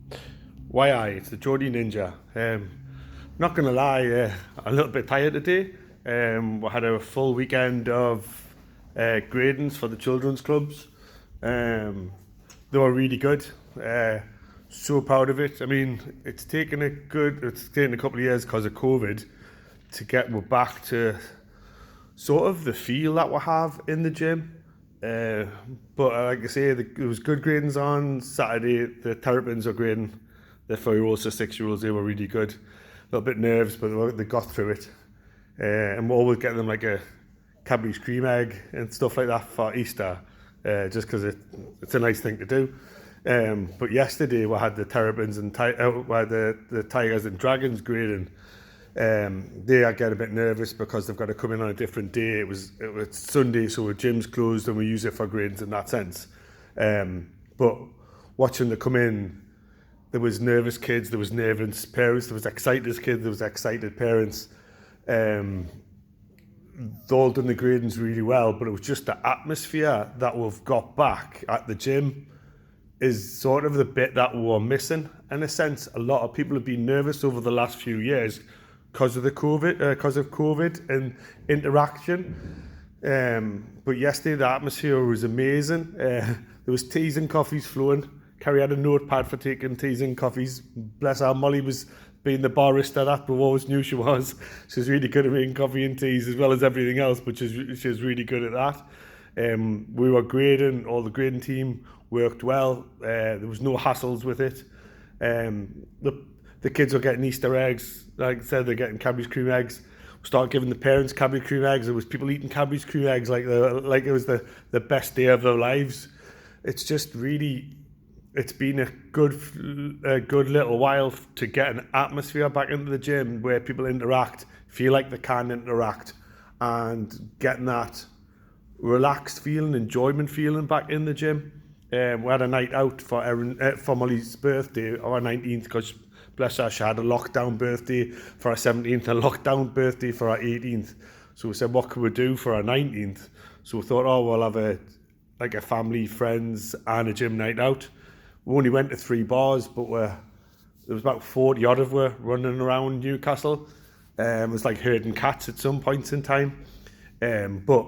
It's the Geordie Ninja. Not gonna lie, I'm a little bit tired today. We had a full weekend of gradings for the children's clubs. They were really good. So proud of it. I mean, it's taken a couple of years because of COVID to get we're back to sort of the feel that we have in the gym. Uh, but like I say, there was good gradings on Saturday. The terrapins were grading. The 4-year-olds to 6-year-olds, they were really good. A little bit nervous, but they got through it. And we're always getting them like a Cadbury's cream egg and stuff like that for Easter, just because it's a nice thing to do. But yesterday we had the terrapins and we had the tigers and dragons grading. They are getting a bit nervous because they've got to come in on a different day. It was Sunday, so the gym's closed and we use it for gradings in that sense. But watching them come in, there was nervous kids, there was nervous parents, there was excited kids, there was excited parents. They all done the gradings really well, but it was just the atmosphere that we've got back at the gym is sort of the bit that we're missing. In a sense, a lot of people have been nervous over the last few years because of COVID and interaction. But yesterday the atmosphere was amazing. There was teas and coffees flowing. Carrie had a notepad for taking teas and coffees. Bless her, Molly was being the barista that we always knew she was. She's really good at making coffee and teas as well as everything else, but she's really good at that. We were grading, all the grading team worked well. There was no hassles with it. The kids were getting Easter eggs. Like I said, they're getting Cadbury's cream eggs. We started giving the parents Cadbury cream eggs. There was people eating Cadbury's cream eggs like it was the best day of their lives. It's just really... It's been a good little while to get an atmosphere back into the gym where people interact, feel like they can interact, and getting that relaxed feeling, enjoyment feeling back in the gym. We had a night out for Molly's birthday, our 19th, because bless her, she had a lockdown birthday for her 17th and a lockdown birthday for her 18th. So we said, what could we do for our 19th? So we thought, we'll have a family, friends, and a gym night out. We only went to 3 bars, but there was about 40 odd of us running around Newcastle. It was like herding cats at some points in time. But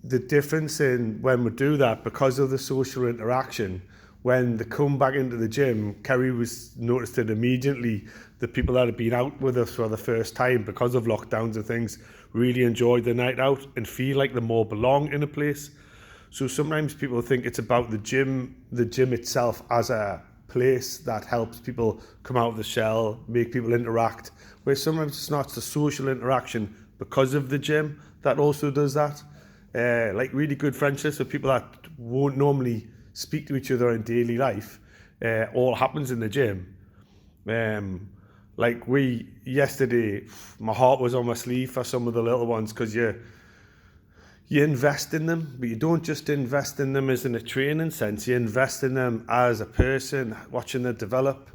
the difference in when we do that, because of the social interaction, when they come back into the gym, Kerry noticed it immediately. The people that had been out with us for the first time because of lockdowns and things really enjoyed the night out and feel like they more belong in a place. So sometimes people think it's about the gym itself as a place that helps people come out of the shell, make people interact, where sometimes it's not the social interaction because of the gym that also does that. Like really good friendships with people that won't normally speak to each other in daily life, all happens in the gym. Like yesterday, my heart was on my sleeve for some of the little ones because you invest in them, but you don't just invest in them as in a training sense. You invest in them as a person, watching them develop.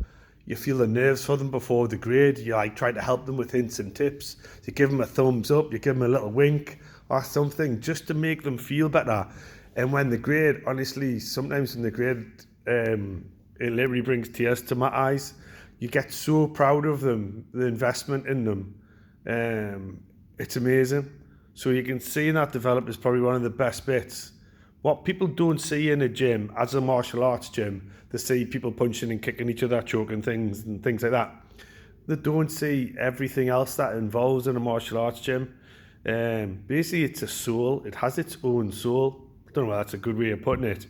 You feel the nerves for them before the grade. You try to help them with hints and tips. You give them a thumbs up, you give them a little wink or something just to make them feel better. And when the grade, honestly, sometimes in the grade, it literally brings tears to my eyes. You get so proud of them, the investment in them. It's amazing. So you can see that develop is probably one of the best bits. What people don't see in a gym, as a martial arts gym, they see people punching and kicking each other, choking things and things like that. They don't see everything else that involves in a martial arts gym. Basically, it's a soul. It has its own soul. I don't know if that's a good way of putting it.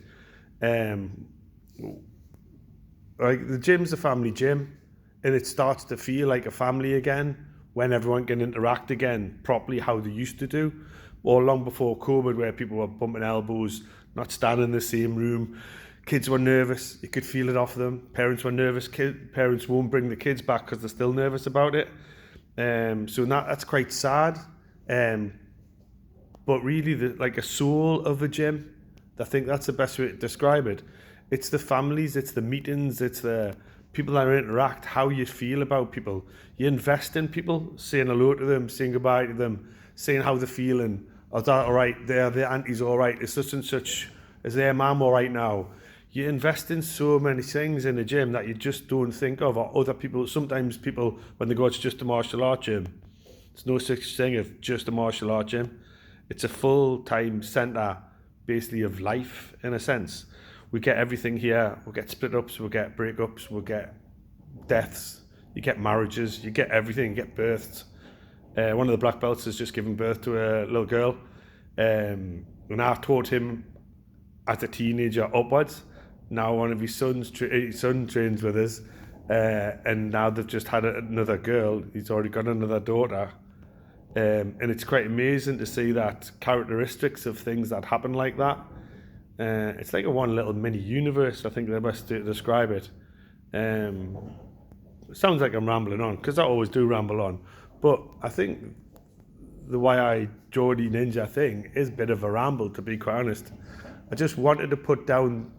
Like the gym's a family gym, and it starts to feel like a family again when everyone can interact again properly how they used to do, or long before COVID where people were bumping elbows, not standing in the same room. Kids were nervous, you could feel it off them. Parents were nervous, parents won't bring the kids back because they're still nervous about it. So that's quite sad. But really, like a soul of a gym, I think that's the best way to describe it. It's the families, it's the meetings, it's the people that interact, how you feel about people. You invest in people, saying hello to them, saying goodbye to them, saying how they're feeling. Is that all right? Their auntie's all right. Is such and such, is their mum all right now? you invest in so many things in the gym that you just don't think of, or other people. Sometimes people, when they go, it's just a martial art gym. There's no such thing as just a martial art gym. It's a full-time centre, basically, of life, in a sense. We get everything here. We'll get split-ups, we'll get breakups, we'll get deaths, you get marriages, you get everything, you get births. One of the black belts has just given birth to a little girl. And I taught him as a teenager upwards. Now one of his son trains with us, and now they've just had another girl. He's already got another daughter, and it's quite amazing to see that characteristics of things that happen like that. It's like a one little mini universe, I think the best to describe it. It sounds like I'm rambling on, because I always do ramble on, but I think the why Geordie Ninja thing is a bit of a ramble, to be quite honest. I just wanted to put down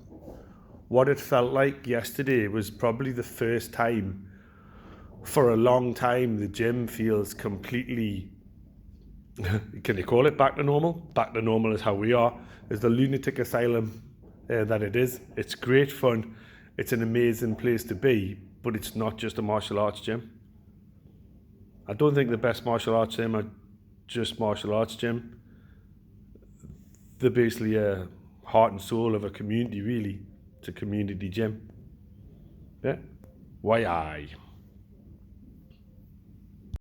what it felt like yesterday. It was probably the first time for a long time the gym feels completely, can you call it back to normal? Back to normal is how we are. It's the lunatic asylum that it is. It's great fun. It's an amazing place to be, but it's not just a martial arts gym. I don't think the best martial arts gym are just martial arts gym. They're basically a heart and soul of a community, really. It's a community gym. Yeah. Why I?